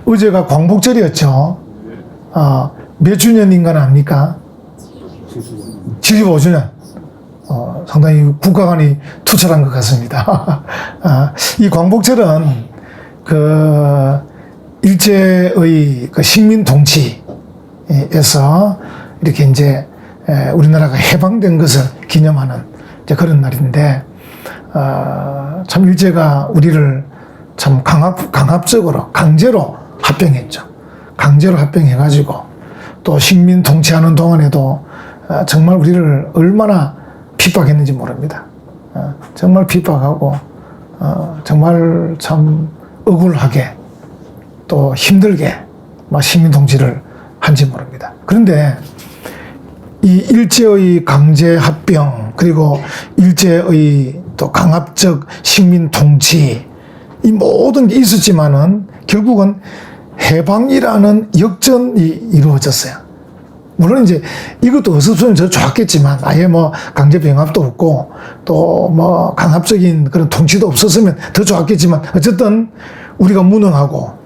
어제가 광복절이었죠. 몇 주년인가는 압니까? 75주년. 상당히 국가관이 투철한 것 같습니다. 이 광복절은 일제의 식민 통치에서 이렇게 이제 우리나라가 해방된 것을 기념하는 이제 그런 날인데, 참 일제가 우리를 참 강압적으로 강제로 합병했죠. 강제로 합병해가지고 또 식민 통치하는 동안에도 정말 우리를 얼마나 핍박했는지 모릅니다. 정말 핍박하고 정말 참 억울하게 또 힘들게 막 식민 통치를 한지 모릅니다. 그런데 이 일제의 강제 합병, 그리고 일제의 또 강압적 식민 통치, 이 모든 게 있었지만은 결국은 해방이라는 역전이 이루어졌어요. 물론 이제 이것도 없었으면 저 좋았겠지만, 아예 뭐 강제 병합도 없고 또 뭐 강압적인 그런 통치도 없었으면 더 좋았겠지만, 어쨌든 우리가 무능하고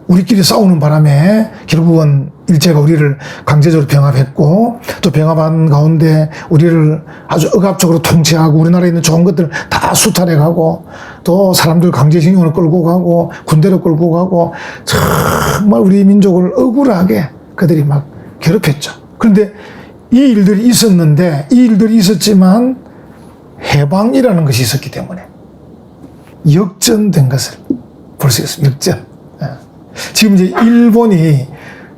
우리끼리 싸우는 바람에 결국은 일제가 우리를 강제적으로 병합했고, 또 병합한 가운데 우리를 아주 억압적으로 통치하고 우리나라에 있는 좋은 것들 다 수탈해가고, 또 사람들 강제징용으로 끌고 가고 군대로 끌고 가고, 정말 우리 민족을 억울하게 그들이 막 괴롭혔죠. 그런데 이 일들이 있었는데, 이 일들이 있었지만 해방이라는 것이 있었기 때문에 역전된 것을 볼 수 있습니다. 역전. 지금 이제 일본이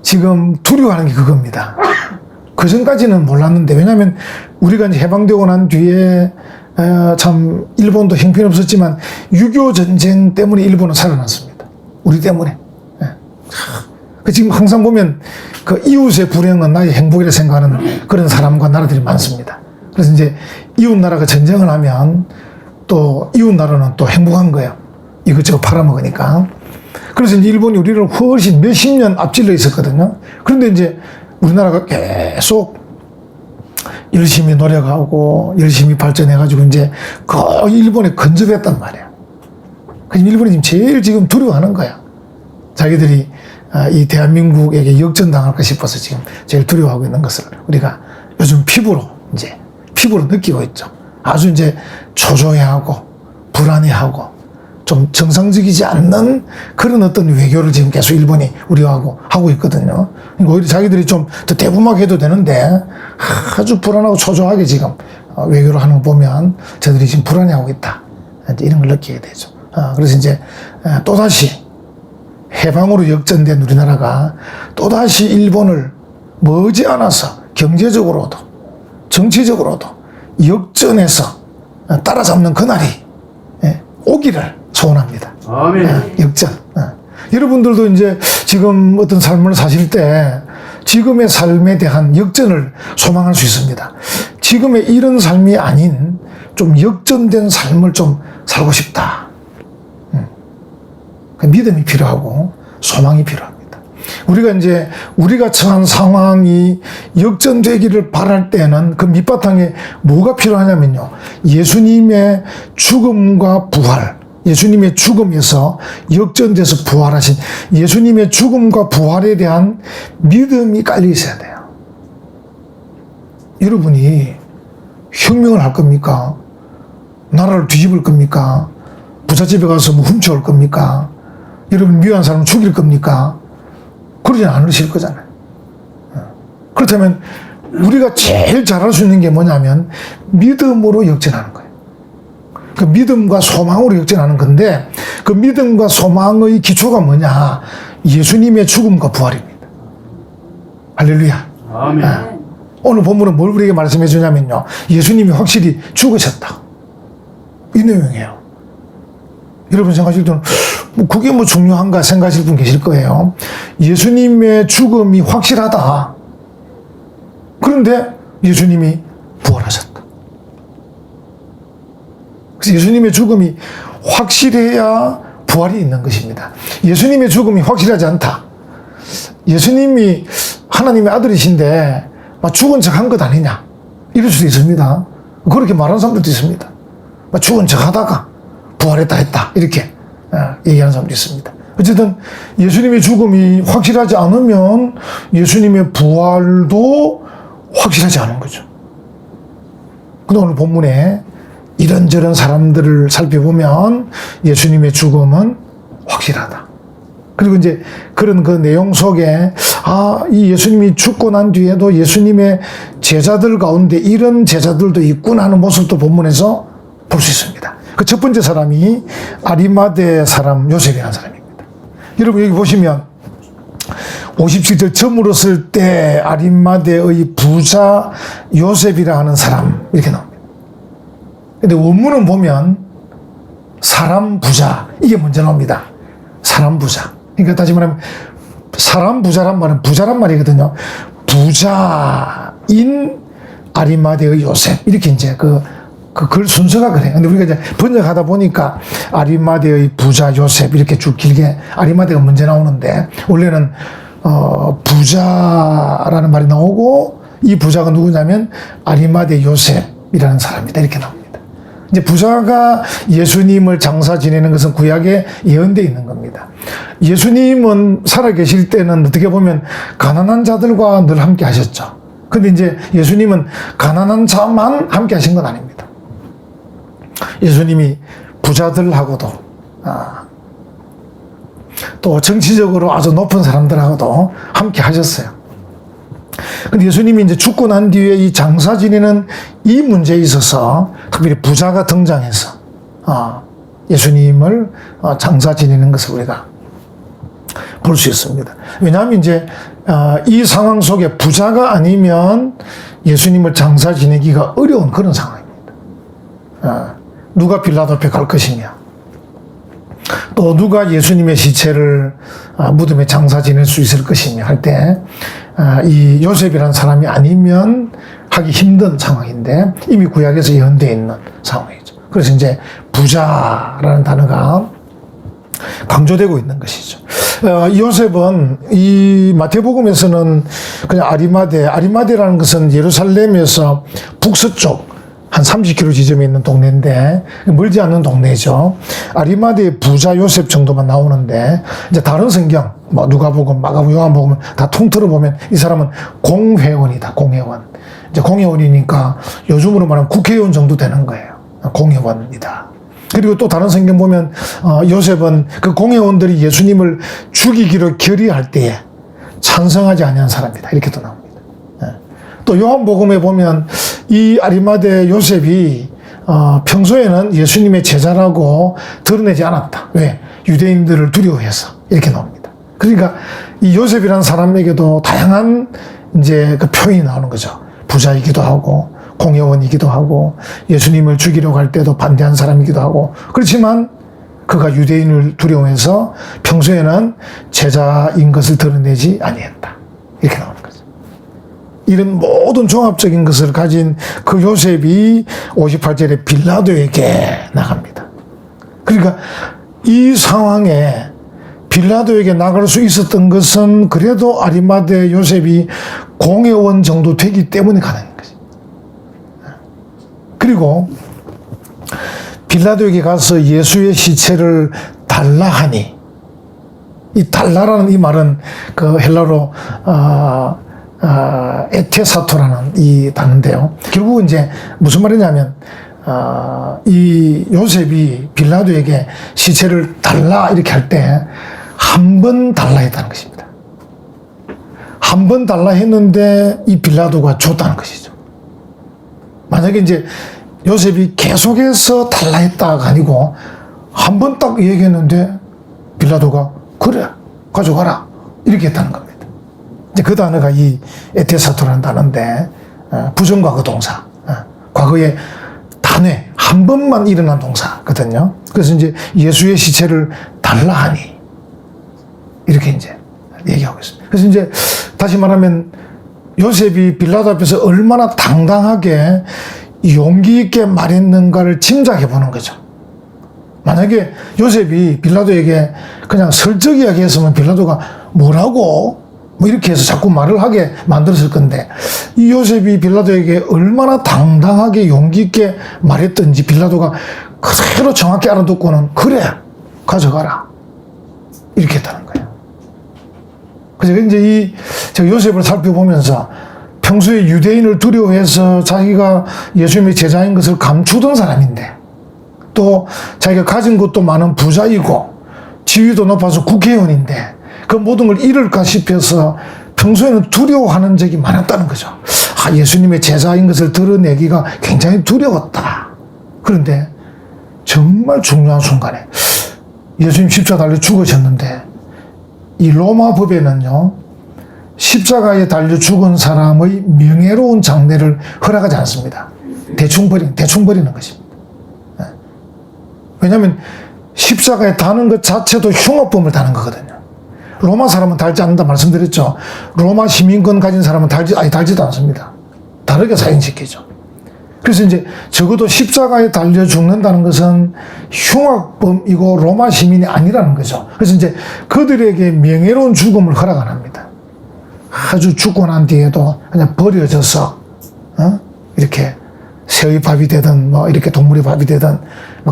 지금 두려워하는 게 그겁니다. 그 전까지는 몰랐는데, 왜냐하면 우리가 이제 해방되고 난 뒤에 참 일본도 형편없었지만 6.25 전쟁 때문에 일본은 살아났습니다. 우리 때문에. 지금 항상 보면 그 이웃의 불행은 나의 행복이라 생각하는 그런 사람과 나라들이 많습니다. 그래서 이제 이웃 나라가 전쟁을 하면 또 이웃 나라는 또 행복한 거예요. 이것저것 팔아먹으니까. 그래서 이제 일본이 우리를 훨씬 몇십 년 앞질러 있었거든요. 그런데 이제 우리나라가 계속 열심히 노력하고 열심히 발전해가지고 이제 거의 일본에 근접했단 말이에요. 그래서 일본이 지금 제일 지금 두려워하는 거야. 자기들이 이 대한민국에게 역전당할까 싶어서 지금 제일 두려워하고 있는 것을 우리가 요즘 피부로 느끼고 있죠. 아주 이제 초조해하고 불안해하고 좀 정상적이지 않는 그런 어떤 외교를 지금 계속 일본이 우리하고 하고 있거든요. 그러니까 오히려 자기들이 좀 더 대범하게 해도 되는데 아주 불안하고 초조하게 지금 외교를 하는 거 보면 저들이 지금 불안해하고 있다. 이런 걸 느끼게 되죠. 그래서 이제 또다시 해방으로 역전된 우리나라가 또다시 일본을 머지않아서 경제적으로도 정치적으로도 역전해서 따라잡는 그날이 오기를 소원합니다. 아멘. 역전. 여러분들도 이제 지금 어떤 삶을 사실 때 지금의 삶에 대한 역전을 소망할 수 있습니다. 지금의 이런 삶이 아닌 좀 역전된 삶을 좀 살고 싶다. 믿음이 필요하고 소망이 필요합니다. 우리가 처한 상황이 역전되기를 바랄 때는 그 밑바탕에 뭐가 필요하냐면요, 예수님의 죽음과 부활, 예수님의 죽음에서 역전돼서 부활하신 예수님의 죽음과 부활에 대한 믿음이 깔려 있어야 돼요. 여러분이 혁명을 할 겁니까? 나라를 뒤집을 겁니까? 부잣집에 가서 뭐 훔쳐올 겁니까? 여러분 미워한 사람 죽일 겁니까? 그러지 않으실 거잖아요. 그렇다면 우리가 제일 잘할 수 있는 게 뭐냐면 믿음으로 역전하는 거예요. 그 믿음과 소망으로 역전하는 건데, 그 믿음과 소망의 기초가 뭐냐? 예수님의 죽음과 부활입니다. 할렐루야. 아멘. 오늘 본문은 뭘 우리에게 말씀해 주냐면요, 예수님이 확실히 죽으셨다. 이 내용이에요. 여러분 생각하실 때는 그게 뭐 중요한가 생각하실 분 계실 거예요. 예수님의 죽음이 확실하다. 그런데 예수님이 부활하셨다. 그래서 예수님의 죽음이 확실해야 부활이 있는 것입니다. 예수님의 죽음이 확실하지 않다. 예수님이 하나님의 아들이신데 죽은 척 한 것 아니냐, 이럴 수도 있습니다. 그렇게 말하는 사람들도 있습니다. 죽은 척 하다가 부활했다 했다 이렇게 얘기하는 사람도 있습니다. 어쨌든 예수님의 죽음이 확실하지 않으면 예수님의 부활도 확실하지 않은 거죠. 근데 오늘 본문에 이런저런 사람들을 살펴보면 예수님의 죽음은 확실하다. 그리고 이제 그런 그 내용 속에 이 예수님이 죽고 난 뒤에도 예수님의 제자들 가운데 이런 제자들도 있구나 하는 모습도 본문에서 볼 수 있습니다. 그 첫 번째 사람이 아리마대 사람 요셉이라는 사람입니다. 여러분 여기 보시면 57절 저물었을 때 아리마대의 부자 요셉이라 하는 사람 이렇게 나옵니다. 근데 원문은 보면 사람 부자 이게 먼저 나옵니다. 사람 부자. 그러니까 다시 말하면 사람 부자란 말은 부자란 말이거든요. 부자인 아리마대의 요셉 이렇게 이제 그 글 순서가 그래. 근데 우리가 이제 번역하다 보니까 아리마대의 부자 요셉 이렇게 쭉 길게 아리마대가 먼저 나오는데 원래는 부자라는 말이 나오고 이 부자가 누구냐면 아리마대 요셉이라는 사람이다 이렇게 나옵니다. 이제 부자가 예수님을 장사 지내는 것은 구약에 예언되어 있는 겁니다. 예수님은 살아계실 때는 어떻게 보면 가난한 자들과 늘 함께 하셨죠. 근데 이제 예수님은 가난한 자만 함께 하신 건 아닙니다. 예수님이 부자들하고도 또 정치적으로 아주 높은 사람들하고도 함께 하셨어요. 근데 예수님이 이제 죽고 난 뒤에 이 장사 지내는 이 문제에 있어서 특별히 부자가 등장해서 예수님을 장사 지내는 것을 우리가 볼 수 있습니다. 왜냐하면 이제 이 상황 속에 부자가 아니면 예수님을 장사 지내기가 어려운 그런 상황입니다. 누가 빌라도 앞에 갈 것이냐, 또 누가 예수님의 시체를 무덤에 장사 지낼 수 있을 것이냐 할 때 이 요셉이라는 사람이 아니면 하기 힘든 상황인데 이미 구약에서 예언되어 있는 상황이죠. 그래서 이제 부자라는 단어가 강조되고 있는 것이죠. 요셉은 이 마태복음에서는 그냥 아리마대라는 것은 예루살렘에서 북서쪽 한 30km 지점에 있는 동네인데 멀지 않는 동네죠. 아리마대의 부자 요셉 정도만 나오는데 이제 다른 성경 뭐 누가복음, 마가복음, 요한복음 다 통틀어 보면 이 사람은 공회원이다. 공회원. 이제 공회원이니까 요즘으로 말하면 국회의원 정도 되는 거예요. 공회원이다. 그리고 또 다른 성경 보면 요셉은 그 공회원들이 예수님을 죽이기로 결의할 때에 찬성하지 아니한 사람이다. 이렇게 또 나옵니다. 또 요한복음에 보면 이 아리마대 요셉이 평소에는 예수님의 제자라고 드러내지 않았다. 왜? 유대인들을 두려워해서 이렇게 나옵니다. 그러니까 이 요셉이라는 사람에게도 다양한 이제 그 표현이 나오는 거죠. 부자이기도 하고 공회원이기도 하고 예수님을 죽이려고 할 때도 반대한 사람이기도 하고 그렇지만 그가 유대인을 두려워해서 평소에는 제자인 것을 드러내지 아니했다. 이렇게 나오는 거죠. 이런 모든 종합적인 것을 가진 그 요셉이 58절에 빌라도에게 나갑니다. 그러니까 이 상황에 빌라도에게 나갈 수 있었던 것은 그래도 아리마대 요셉이 공회원 정도 되기 때문에 가능한 거죠. 그리고 빌라도에게 가서 예수의 시체를 달라 하니 이 달라라는 이 말은 그 헬라로 에테사토라는 이 단어인데요. 결국 이제 무슨 말이냐면 이 요셉이 빌라도에게 시체를 달라 이렇게 할 때 한 번 달라 했다는 것입니다. 한 번 달라 했는데 이 빌라도가 줬다는 것이죠. 만약에 이제 요셉이 계속해서 달라 했다가 아니고 한 번 딱 얘기했는데 빌라도가 그래 가져가라 이렇게 했다는 겁니다. 이제 그 단어가 이 에테사토라는 단어인데 부정과거 동사, 과거의 단회 한 번만 일어난 동사거든요. 그래서 이제 예수의 시체를 달라 하니 이렇게 이제 얘기하고 있습니다. 그래서 이제 다시 말하면 요셉이 빌라도 앞에서 얼마나 당당하게 용기 있게 말했는가를 짐작해 보는 거죠. 만약에 요셉이 빌라도에게 그냥 슬쩍 이야기했으면 빌라도가 뭐라고 뭐 이렇게 해서 자꾸 말을 하게 만들었을 건데 이 요셉이 빌라도에게 얼마나 당당하게 용기 있게 말했던지 빌라도가 그대로 정확히 알아듣고는 그래 가져가라 이렇게 했다는 거예요. 그래서 이제 제가 요셉을 살펴보면서 평소에 유대인을 두려워해서 자기가 예수님의 제자인 것을 감추던 사람인데, 또 자기가 가진 것도 많은 부자이고 지위도 높아서 국회의원인데 그 모든 걸 잃을까 싶어서 평소에는 두려워하는 적이 많았다는 거죠. 예수님의 제자인 것을 드러내기가 굉장히 두려웠다. 그런데 정말 중요한 순간에 예수님 십자가 달려 죽으셨는데, 이 로마 법에는요, 십자가에 달려 죽은 사람의 명예로운 장례를 허락하지 않습니다. 대충 버리는 것입니다. 왜냐하면 십자가에 다는 것 자체도 흉악범을 다는 거거든요. 로마 사람은 달지 않는다 말씀드렸죠. 로마 시민권 가진 사람은 달지도 않습니다. 다르게 사형시키죠. 그래서 이제 적어도 십자가에 달려 죽는다는 것은 흉악범이고 로마 시민이 아니라는 거죠. 그래서 이제 그들에게 명예로운 죽음을 허락 안 합니다. 아주 죽고 난 뒤에도 그냥 버려져서, 이렇게 새의 밥이 되든, 이렇게 동물의 밥이 되든,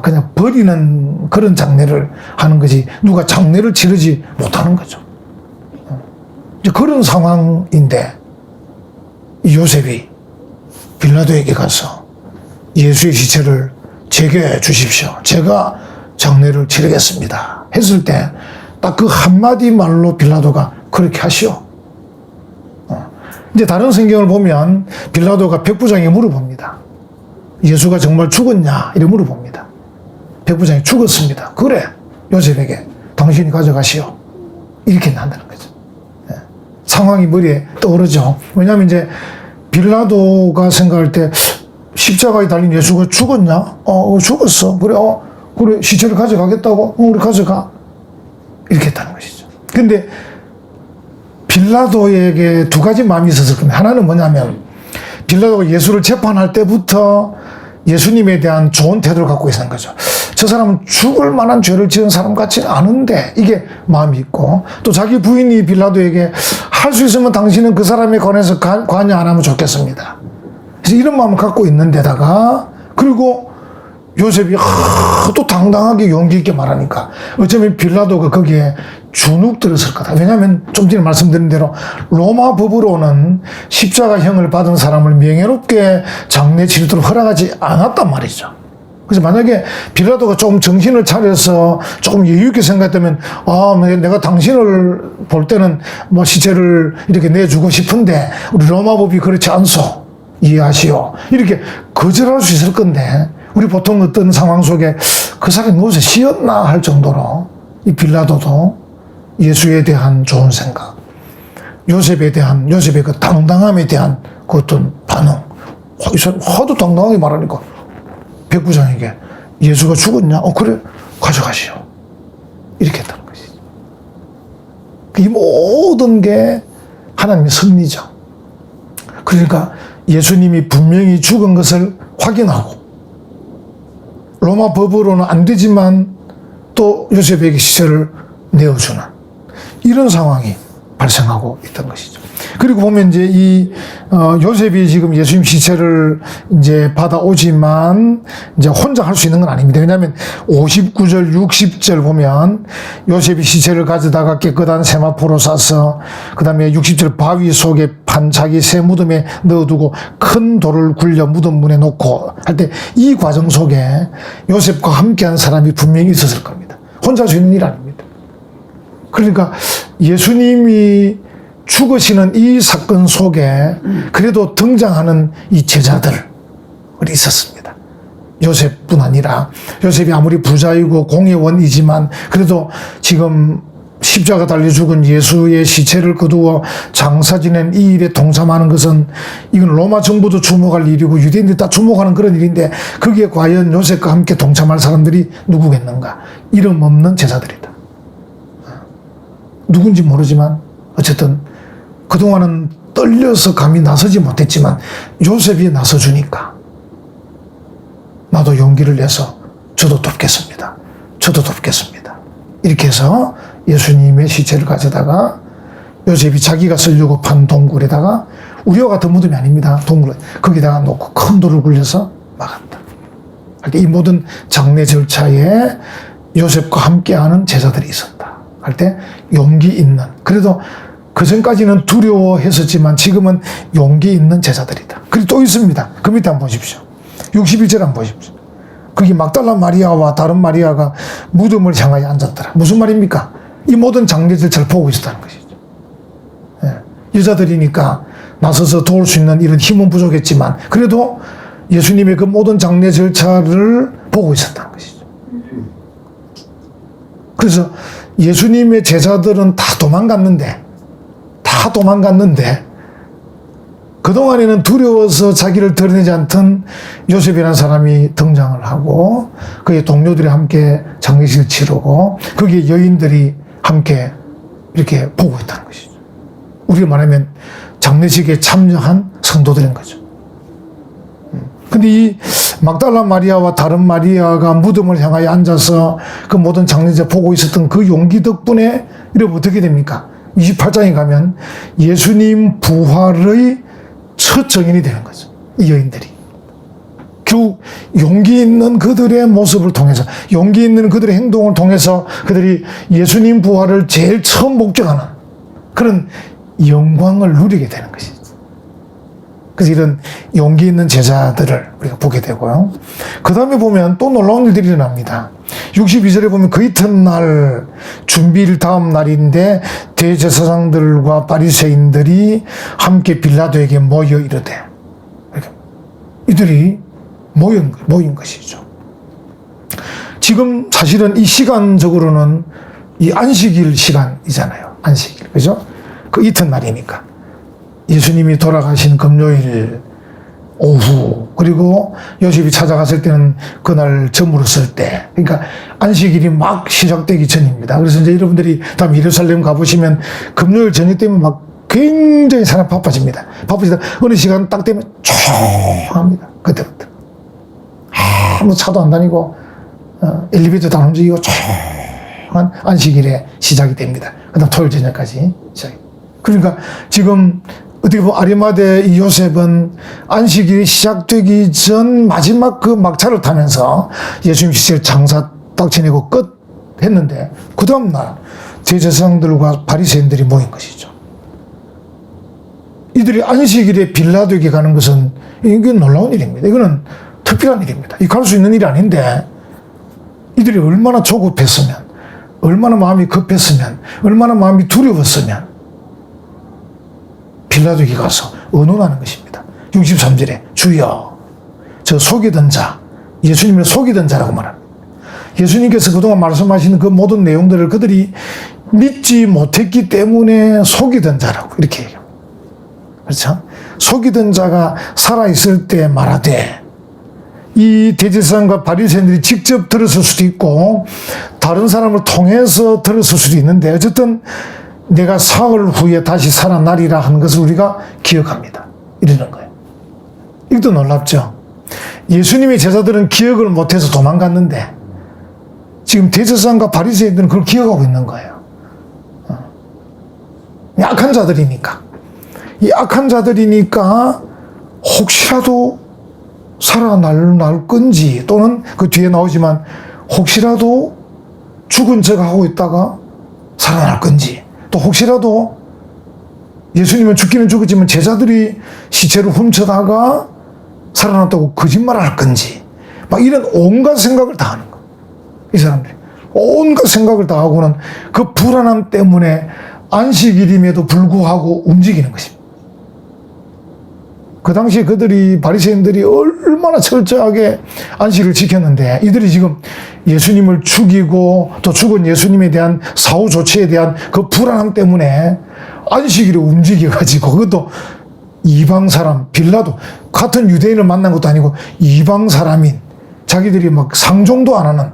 그냥 버리는 그런 장례를 하는 거지, 누가 장례를 치르지 못하는 거죠. 이제 그런 상황인데, 요셉이 빌라도에게 가서 예수의 시체를 제게 해 주십시오. 제가 장례를 치르겠습니다. 했을 때, 딱 그 한마디 말로 빌라도가 그렇게 하시오. 이제 다른 성경을 보면 빌라도가 백부장에게 물어봅니다. 예수가 정말 죽었냐? 이렇게 물어봅니다. 백부장이 죽었습니다. 그래, 요셉에게 당신이 가져가시오. 이렇게 한다는 거죠. 상황이 머리에 떠오르죠. 왜냐하면 이제 빌라도가 생각할 때 십자가에 달린 예수가 죽었냐? 죽었어. 그래, 시체를 가져가겠다고? 우리 가져가. 이렇게 했다는 것이죠. 근데 빌라도에게 두 가지 마음이 있었을 겁니다. 하나는 뭐냐면, 빌라도가 예수를 재판할 때부터 예수님에 대한 좋은 태도를 갖고 있었는 거죠. 저 사람은 죽을 만한 죄를 지은 사람 같지는 않은데, 이게 마음이 있고, 또 자기 부인이 빌라도에게 할 수 있으면 당신은 그 사람에 관해서 관여 안 하면 좋겠습니다. 그래서 이런 마음을 갖고 있는 데다가, 그리고 요셉이 또 당당하게 용기 있게 말하니까 어쩌면 빌라도가 거기에 주눅 들었을 거다. 왜냐하면 좀 전에 말씀드린 대로 로마 법으로는 십자가형을 받은 사람을 명예롭게 장례 치르도록 허락하지 않았단 말이죠. 그래서 만약에 빌라도가 조금 정신을 차려서 조금 여유 있게 생각했다면, 내가 당신을 볼 때는 시체를 이렇게 내주고 싶은데 우리 로마 법이 그렇지 않소. 이해하시오. 이렇게 거절할 수 있을 건데, 우리 보통 어떤 상황 속에 그 사람이 무엇에 씌었나 할 정도로 이 빌라도도 예수에 대한 좋은 생각, 요셉의 그 당당함에 대한 그 어떤 반응, 이 사람 하도 당당하게 말하니까 백부장에게 예수가 죽었냐? 그래, 가져가시오. 이렇게 했다는 것이죠. 이 모든 게 하나님의 섭리죠. 그러니까 예수님이 분명히 죽은 것을 확인하고, 로마 법으로는 안 되지만 또 요셉에게 시체를 내어주는 이런 상황이 발생하고 있던 것이죠. 그리고 보면 이제 이 요셉이 지금 예수님 시체를 이제 받아오지만 이제 혼자 할 수 있는 건 아닙니다. 왜냐하면 59절, 60절 보면 요셉이 시체를 가져다가 깨끗한 세마포로 싸서 그 다음에 60절 바위 속에 판차기 새 무덤에 넣어두고 큰 돌을 굴려 무덤 문에 놓고 할 때 이 과정 속에 요셉과 함께한 사람이 분명히 있었을 겁니다. 혼자 할 수 있는 일 아닙니다. 그러니까 예수님이 죽으시는 이 사건 속에 그래도 등장하는 이 제자들이 있었습니다. 요셉뿐 아니라, 요셉이 아무리 부자이고 공회원이지만 그래도 지금 십자가 달려 죽은 예수의 시체를 거두어 장사 지낸 이 일에 동참하는 것은 이건 로마 정부도 주목할 일이고 유대인들이 다 주목하는 그런 일인데, 거기에 과연 요셉과 함께 동참할 사람들이 누구겠는가? 이름 없는 제자들이다. 누군지 모르지만 어쨌든 그동안은 떨려서 감히 나서지 못했지만 요셉이 나서주니까 나도 용기를 내서 저도 돕겠습니다. 이렇게 해서 예수님의 시체를 가져다가 요셉이 자기가 쓰려고 판 동굴에다가, 우리와 같은 무덤이 아닙니다. 동굴에 거기다가 놓고 큰 돌을 굴려서 막았다. 이 모든 장례 절차에 요셉과 함께하는 제자들이 있었다. 할 때 용기 있는. 그래도 그 전까지는 두려워했었지만 지금은 용기 있는 제자들이다. 그리고 또 있습니다. 그 밑에 한번 보십시오. 61절 한번 보십시오. 거기 막달라 마리아와 다른 마리아가 무덤을 향하여 앉았더라. 무슨 말입니까? 이 모든 장례들을 보고 있었다는 것이죠. 예. 여자들이니까 나서서 도울 수 있는 이런 힘은 부족했지만 그래도 예수님의 그 모든 장례 절차를 보고 있었다는 것이죠. 그래서 예수님의 제자들은 다 도망갔는데 그동안에는 두려워서 자기를 드러내지 않던 요셉이라는 사람이 등장을 하고 그의 동료들이 함께 장례식을 치르고 거기에 여인들이 함께 이렇게 보고 있다는 것이죠. 우리가 말하면 장례식에 참여한 성도들인 거죠. 근데 이 막달라 마리아와 다른 마리아가 무덤을 향하여 앉아서 그 모든 장례를 보고 있었던 그 용기 덕분에 이러면 어떻게 됩니까? 28장에 가면 예수님 부활의 첫 증인이 되는 거죠. 이 여인들이. 결국 용기 있는 그들의 모습을 통해서, 용기 있는 그들의 행동을 통해서 그들이 예수님 부활을 제일 처음 목격하는 그런 영광을 누리게 되는 것이죠. 그래서 이런 용기 있는 제자들을 우리가 보게 되고요. 그 다음에 보면 또 놀라운 일들이 일어납니다. 62절에 보면 그 이튿날 준비일 다음 날인데 대제사장들과 바리새인들이 함께 빌라도에게 모여 이르되, 이들이 모인 것이죠. 지금 사실은 이 시간적으로는 이 안식일 시간이잖아요. 안식일. 그죠? 그 이튿날이니까. 예수님이 돌아가신 금요일 오후, 그리고 요셉이 찾아갔을 때는 그날 저물었을 때, 그러니까 안식일이 막 시작되기 전입니다. 그래서 이제 여러분들이 다음 예루살렘 가보시면 금요일 저녁 되면 막 굉장히 사람 바빠집니다. 바쁘시다 어느 시간 딱 되면 조용합니다. 그때부터 아무 차도 안 다니고 엘리베이터도 안 움직이고 조용한 안식일에 시작이 됩니다. 그 다음 토요일 저녁까지 시작이. 그러니까 지금 어떻게 보면 아리마대 이 요셉은 안식일이 시작되기 전 마지막 그 막차를 타면서 예수님 시절 장사 딱 지내고 끝 했는데 그 다음날 제사장들과 바리새인들이 모인 것이죠. 이들이 안식일에 빌라도에게 가는 것은 이게 놀라운 일입니다. 이거는 특별한 일입니다. 이 갈 수 있는 일이 아닌데 이들이 얼마나 조급했으면, 얼마나 마음이 급했으면, 얼마나 마음이 두려웠으면 빌라도에게 가서 의논하는 것입니다. 63절에 주여, 저 속이던 자, 예수님을 속이던 자라고 말합니다. 예수님께서 그동안 말씀하시는 그 모든 내용들을 그들이 믿지 못했기 때문에 속이던 자라고 이렇게 얘기합니다. 그렇죠? 속이던 자가 살아있을 때 말하되, 이 대제사장과 바리새인들이 직접 들었을 수도 있고 다른 사람을 통해서 들었을 수도 있는데 어쨌든 내가 사흘 후에 다시 살아나리라 하는 것을 우리가 기억합니다. 이러는 거예요. 이것도 놀랍죠? 예수님의 제자들은 기억을 못해서 도망갔는데 지금 대제사장과 바리새인들은 그걸 기억하고 있는 거예요. 악한 자들이니까. 이 악한 자들이니까 혹시라도 살아날 건지, 또는 그 뒤에 나오지만 혹시라도 죽은 척 하고 있다가 살아날 건지, 또 혹시라도 예수님은 죽기는 죽었지만 제자들이 시체를 훔쳐다가 살아났다고 거짓말을 할 건지, 막 이런 온갖 생각을 다 하는 거예요. 이 사람들이 온갖 생각을 다 하고는 그 불안함 때문에 안식일임에도 불구하고 움직이는 것입니다. 그 당시에 그들이, 바리새인들이 얼마나 철저하게 안식을 지켰는데 이들이 지금 예수님을 죽이고 또 죽은 예수님에 대한 사후 조치에 대한 그 불안함 때문에 안식일에 움직여가지고, 그것도 이방 사람, 빌라도, 같은 유대인을 만난 것도 아니고 이방 사람인, 자기들이 막 상종도 안 하는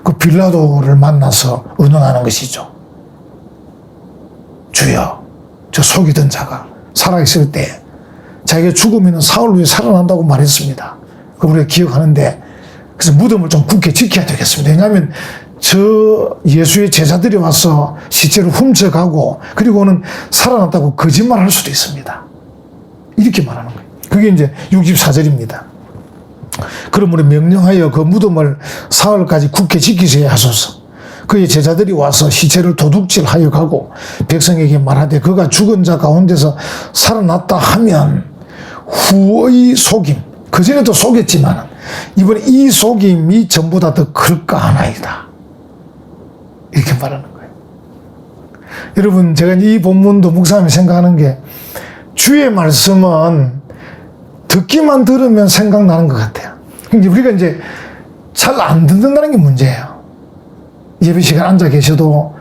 그 빌라도를 만나서 의논하는 것이죠. 주여, 저 속이던 자가 살아있을 때 자기가 죽으면 사흘 후에 살아난다고 말했습니다. 그걸 우리가 기억하는데, 그래서 무덤을 좀 굳게 지켜야 되겠습니다. 왜냐하면 저 예수의 제자들이 와서 시체를 훔쳐가고 그리고는 살아났다고 거짓말 할 수도 있습니다. 이렇게 말하는 거예요. 그게 이제 64절입니다. 그러므로 명령하여 그 무덤을 사흘까지 굳게 지키셔야 하소서. 그의 제자들이 와서 시체를 도둑질하여 가고 백성에게 말하되 그가 죽은 자 가운데서 살아났다 하면 후의 속임, 그전에도 속였지만 이번에 이 속임이 전보다 더 클까 하나이다. 이렇게 말하는 거예요. 여러분, 제가 이 본문도 묵상하며 생각하는 게, 주의 말씀은 듣기만 들으면 생각나는 것 같아요. 근데 우리가 이제 잘 안 듣는다는 게 문제예요. 예배 시간 앉아 계셔도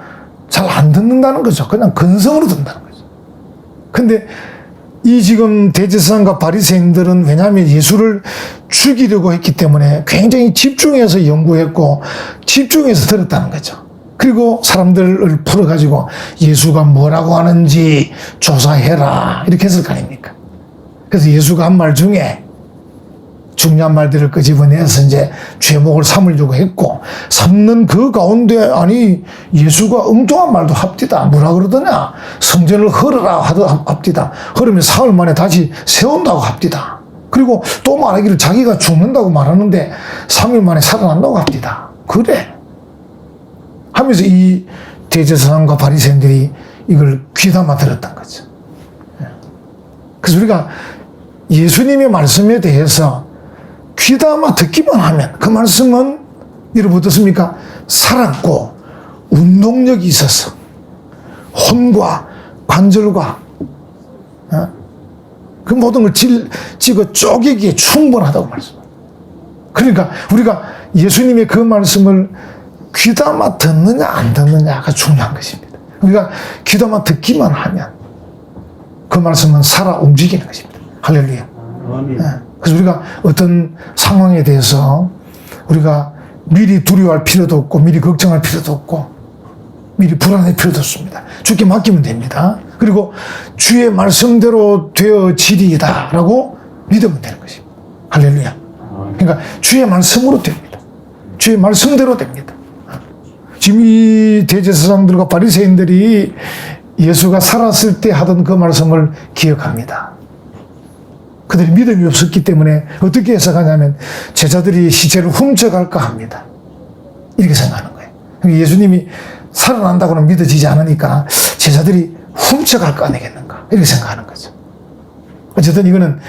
잘 안 듣는다는 거죠. 그냥 근성으로 듣는다는 거죠. 근데 이 지금 대제사장과 바리새인들은 왜냐하면 예수를 죽이려고 했기 때문에 굉장히 집중해서 연구했고 집중해서 들었다는 거죠. 그리고 사람들을 풀어가지고 예수가 뭐라고 하는지 조사해라 이렇게 했을 거 아닙니까? 그래서 예수가 한 말 중에 중요한 말들을 끄집어내서 이제 죄목을 삼으려고 했고, 삼는 그 가운데 아니 예수가 엉뚱한 말도 합디다. 뭐라 그러더냐? 성전을 헐으라 하도 합디다. 헐으면 사흘 만에 다시 세운다고 합디다. 그리고 또 말하기를 자기가 죽는다고 말하는데 3일 만에 살아난다고 합디다. 그래 하면서 이 대제사장과 바리새인들이 이걸 귀담아 들었던 거죠. 그래서 우리가 예수님의 말씀에 대해서 귀담아 듣기만 하면 그 말씀은 여러분 어떻습니까? 살았고 운동력이 있어서 혼과 관절과 그 모든 걸 찍어 쪼개기에 충분하다고 말씀합니다. 그러니까 우리가 예수님의 그 말씀을 귀담아 듣느냐 안 듣느냐가 중요한 것입니다. 우리가 귀담아 듣기만 하면 그 말씀은 살아 움직이는 것입니다. 할렐루야. 그래서 우리가 어떤 상황에 대해서 우리가 미리 두려워할 필요도 없고 미리 걱정할 필요도 없고 미리 불안할 필요도 없습니다. 주께 맡기면 됩니다. 그리고 주의 말씀대로 되어지리이다 라고 믿으면 되는 것입니다. 할렐루야. 그러니까 주의 말씀으로 됩니다. 주의 말씀대로 됩니다. 지금 이 대제사장들과 바리새인들이 예수가 살았을 때 하던 그 말씀을 기억합니다. 그들이 믿음이 없었기 때문에 어떻게 해석하냐면 제자들이 시체를 훔쳐갈까 합니다. 이렇게 생각하는 거예요. 예수님이 살아난다고는 믿어지지 않으니까 제자들이 훔쳐갈까 안 되겠는가 이렇게 생각하는 거죠. 어쨌든 이거는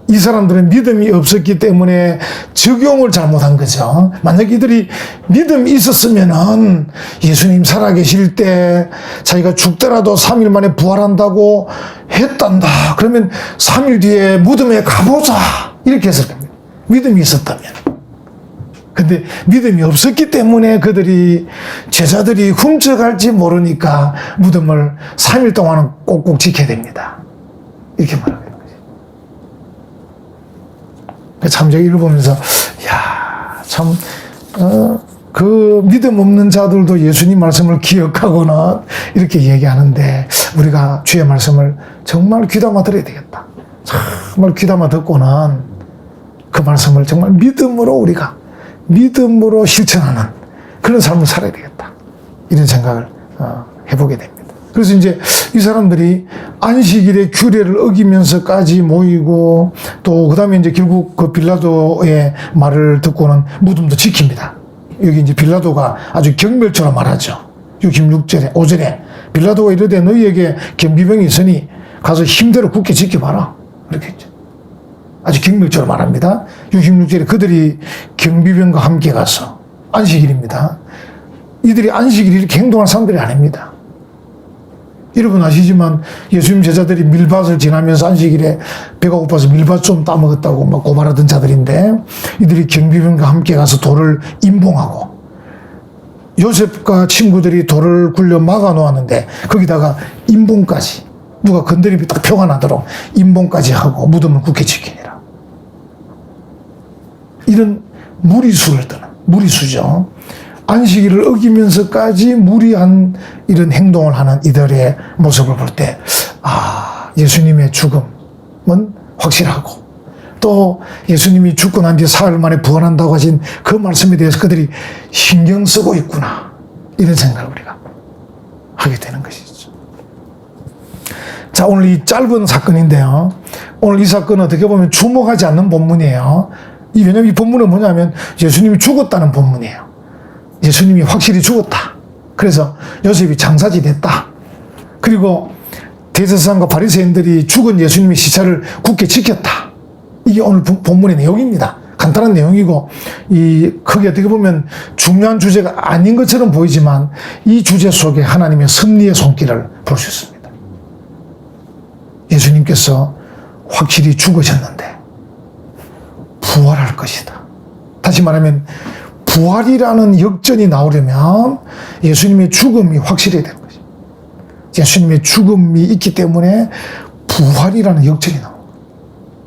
이 사람들은 믿음이 없었기 때문에 적용을 잘못한 거죠. 만약 이들이 믿음이 있었으면은 예수님 살아계실 때 자기가 죽더라도 3일 만에 부활한다고 했단다. 그러면 3일 뒤에 무덤에 가보자. 이렇게 했을 겁니다. 믿음이 있었다면. 근데 믿음이 없었기 때문에 그들이 제자들이 훔쳐갈지 모르니까 무덤을 3일 동안은 꼭꼭 지켜야 됩니다. 이렇게 말합니다. 참 제가 읽어보면서 야, 참 그 믿음 없는 자들도 예수님 말씀을 기억하고는 이렇게 얘기하는데 우리가 주의 말씀을 정말 귀담아 들어야 되겠다. 정말 귀담아 듣고는 그 말씀을 정말 믿음으로 우리가 믿음으로 실천하는 그런 삶을 살아야 되겠다. 이런 생각을 해보게 됩니다. 그래서 이제 이 사람들이 안식일의 규례를 어기면서까지 모이고 또 그 다음에 이제 결국 그 빌라도의 말을 듣고는 무덤도 지킵니다. 여기 이제 빌라도가 아주 경멸처럼 말하죠. 66절에 5절에 빌라도가 이르되 너희에게 경비병이 있으니 가서 힘대로 굳게 지켜봐라. 그렇게 했죠. 아주 경멸처럼 말합니다. 66절에 그들이 경비병과 함께 가서 안식일입니다. 이들이 안식일 이렇게 행동할 사람들이 아닙니다. 여러분 아시지만 예수님 제자들이 밀밭을 지나면서 안식일에 배가 고파서 밀밭 좀 따먹었다고 막 고발하던 자들인데 이들이 경비병과 함께 가서 돌을 임봉하고 요셉과 친구들이 돌을 굴려 막아 놓았는데 거기다가 임봉까지 누가 건드리면 딱 표가 나도록 임봉까지 하고 무덤을 굳게 지키니라. 이런 무리수를 떠는 무리수죠. 안식일을 어기면서까지 무리한 이런 행동을 하는 이들의 모습을 볼 때, 예수님의 죽음은 확실하고, 또 예수님이 죽고 난 뒤 사흘 만에 부활한다고 하신 그 말씀에 대해서 그들이 신경 쓰고 있구나. 이런 생각을 우리가 하게 되는 것이죠. 자, 오늘 이 짧은 사건인데요. 오늘 이 사건은 어떻게 보면 주목하지 않는 본문이에요. 왜냐면 이 본문은 뭐냐면 예수님이 죽었다는 본문이에요. 예수님이 확실히 죽었다. 그래서 요셉이 장사지 됐다. 그리고 대제사장과 바리새인들이 죽은 예수님의 시체를 굳게 지켰다. 이게 오늘 본문의 내용입니다. 간단한 내용이고, 크게 어떻게 보면 중요한 주제가 아닌 것처럼 보이지만 이 주제 속에 하나님의 섭리의 손길을 볼 수 있습니다. 예수님께서 확실히 죽으셨는데 부활할 것이다. 다시 말하면 부활이라는 역전이 나오려면 예수님의 죽음이 확실해야 되는 것입니다. 예수님의 죽음이 있기 때문에 부활이라는 역전이 나옵니다.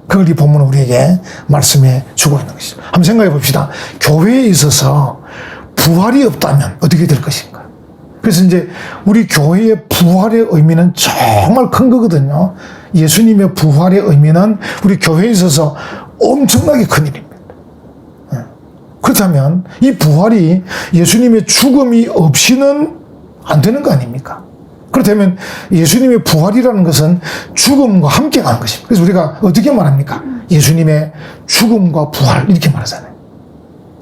그걸 이 본문은 우리에게 말씀해 주고 있는 것이죠. 한번 생각해 봅시다. 교회에 있어서 부활이 없다면 어떻게 될 것인가? 그래서 이제 우리 교회의 부활의 의미는 정말 큰 거거든요. 예수님의 부활의 의미는 우리 교회에 있어서 엄청나게 큰 일입니다. 그렇다면 이 부활이 예수님의 죽음이 없이는 안 되는 거 아닙니까? 그렇다면 예수님의 부활이라는 것은 죽음과 함께 가는 것입니다. 그래서 우리가 어떻게 말합니까? 예수님의 죽음과 부활 이렇게 말하잖아요.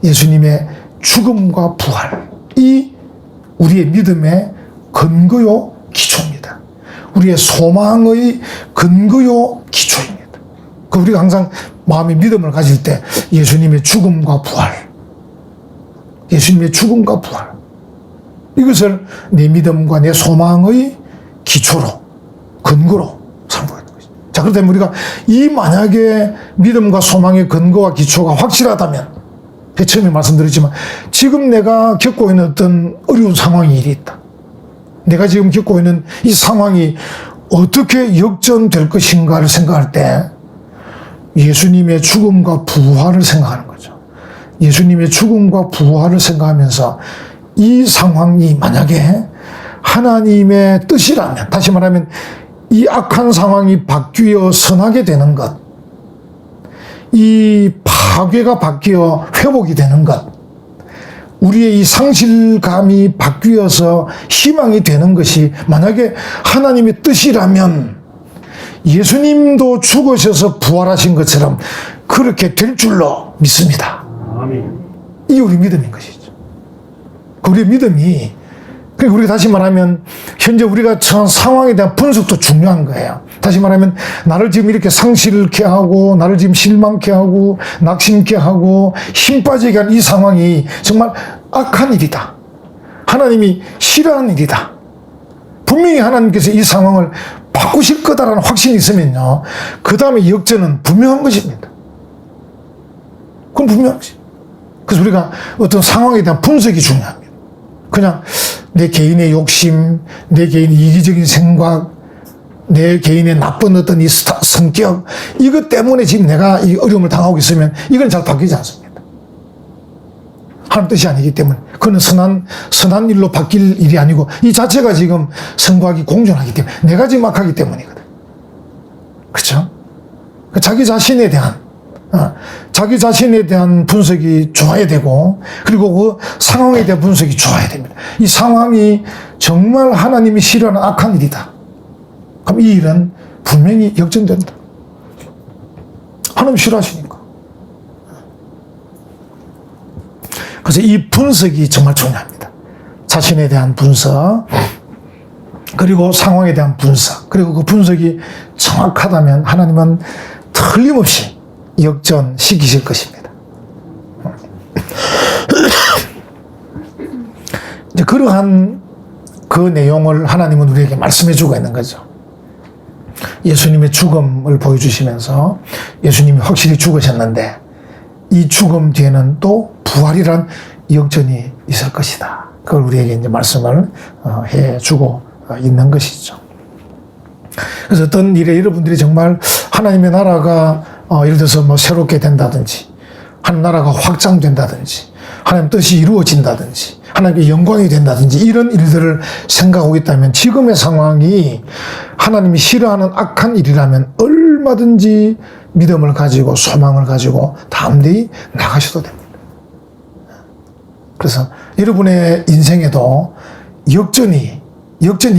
예수님의 죽음과 부활이 우리의 믿음의 근거요 기초입니다. 우리의 소망의 근거요 기초입니다. 우리가 항상 마음의 믿음을 가질 때 예수님의 죽음과 부활, 예수님의 죽음과 부활, 이것을 내 믿음과 내 소망의 기초로, 근거로 삼고 있는 것이죠. 자, 그렇다면 우리가 이 만약에 믿음과 소망의 근거와 기초가 확실하다면, 처음에 말씀드렸지만, 지금 내가 겪고 있는 어떤 어려운 상황이 일이 있다. 내가 지금 겪고 있는 이 상황이 어떻게 역전될 것인가를 생각할 때, 예수님의 죽음과 부활을 생각하는 거죠. 예수님의 죽음과 부활을 생각하면서 이 상황이 만약에 하나님의 뜻이라면, 다시 말하면 이 악한 상황이 바뀌어 선하게 되는 것, 이 파괴가 바뀌어 회복이 되는 것, 우리의 이 상실감이 바뀌어서 희망이 되는 것이 만약에 하나님의 뜻이라면 예수님도 죽으셔서 부활하신 것처럼 그렇게 될 줄로 믿습니다. 아멘. 이게 우리 믿음인 것이죠. 우리의 믿음이, 그러니까 우리가 다시 말하면 현재 우리가 처한 상황에 대한 분석도 중요한 거예요. 다시 말하면 나를 지금 이렇게 상실케 하고 나를 지금 실망케 하고 낙심케 하고 힘 빠지게 한 이 상황이 정말 악한 일이다. 하나님이 싫어하는 일이다. 분명히 하나님께서 이 상황을 바꾸실 거다라는 확신이 있으면요, 그 다음에 역전은 분명한 것입니다. 그건 분명한 것입니다. 그래서 우리가 어떤 상황에 대한 분석이 중요합니다. 그냥 내 개인의 욕심, 내 개인의 이기적인 생각, 내 개인의 나쁜 어떤 이 성격, 이것 때문에 지금 내가 이 어려움을 당하고 있으면 이건 잘 바뀌지 않습니다. 하나님 뜻이 아니기 때문에 그건 선한 일로 바뀔 일이 아니고 이 자체가 지금 선과악이 공존하기 때문에 내가 지금 악하기 때문이거든. 그렇죠? 자기 자신에 대한 분석이 좋아야 되고, 그리고 그 상황에 대한 분석이 좋아야 됩니다. 이 상황이 정말 하나님이 싫어하는 악한 일이다. 그럼 이 일은 분명히 역전된다. 하나님 싫어하시니까. 그래서 이 분석이 정말 중요합니다. 자신에 대한 분석, 그리고 상황에 대한 분석, 그리고 그 분석이 정확하다면 하나님은 틀림없이 역전시키실 것입니다. 이제 그러한 그 내용을 하나님은 우리에게 말씀해 주고 있는 거죠. 예수님의 죽음을 보여주시면서 예수님이 확실히 죽으셨는데 이 죽음 뒤에는 또 부활이란 역전이 있을 것이다. 그걸 우리에게 이제 말씀을 해 주고 있는 것이죠. 그래서 어떤 일에 여러분들이 정말 하나님의 나라가 예를 들어서 뭐 새롭게 된다든지, 하나님 나라가 확장된다든지, 하나님 뜻이 이루어진다든지, 하나님의 영광이 된다든지, 이런 일들을 생각하고 있다면 지금의 상황이 하나님이 싫어하는 악한 일이라면 얼마든지 믿음을 가지고 소망을 가지고 담대히 나가셔도 됩니다. 그래서 여러분의 인생에도 역전이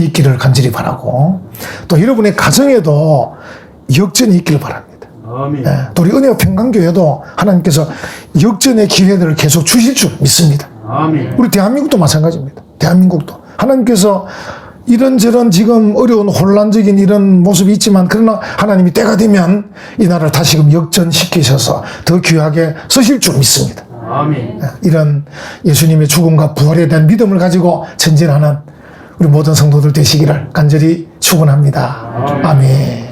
있기를 간절히 바라고, 또 여러분의 가정에도 역전이 있기를 바랍니다. 아멘. 또 우리 은혜와 평강교회도 하나님께서 역전의 기회들을 계속 주실 줄 믿습니다. 아멘. 우리 대한민국도 마찬가지입니다. 대한민국도. 하나님께서 이런저런 지금 어려운 혼란적인 이런 모습이 있지만 그러나 하나님이 때가 되면 이 나라를 다시금 역전시키셔서 더 귀하게 쓰실 줄 믿습니다. 아멘. 이런 예수님의 죽음과 부활에 대한 믿음을 가지고 전진하는 우리 모든 성도들 되시기를 간절히 축원합니다. 아멘.